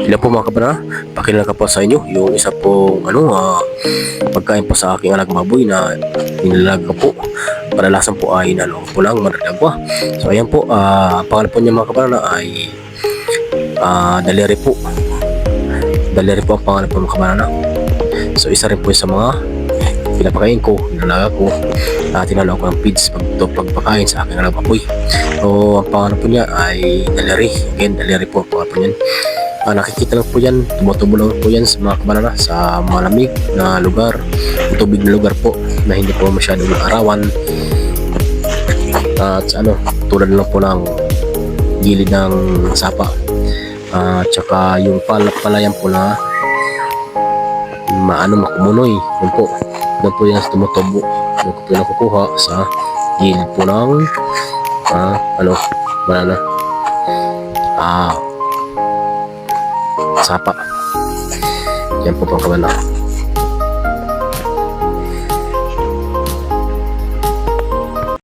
Ilan po mga kabana, pakilala ko po sa inyo yung isa pong pagkain po sa aking anak baboy na inilaga po. Kadalasan po ay nalong po lang maradagwa. So ayan po, pangalan po niya mga kabana ay daliri po. Daliri po ang pangalan po mga kabana. So isa rin po sa mga pinapakain ko, nilalaga ko, tinalo ko ng feeds pagpakain sa aking anak baboy. So ang pangalan po niya ay daliri. Again, daliri po ang pangalan po niyan. Nakikita lang po yan, tumutubo lang po yan sa mga kabanana sa malamig na lugar, tubig na lugar po na hindi po masyadong arawan. At tulad lang po ng gilid ng sapa, tsaka yung palayan po na makumunoy, yun po yan sa tumutubo, yun po yung nakukuha sa gilid po ng banana, sapa. Yan po pang kabana.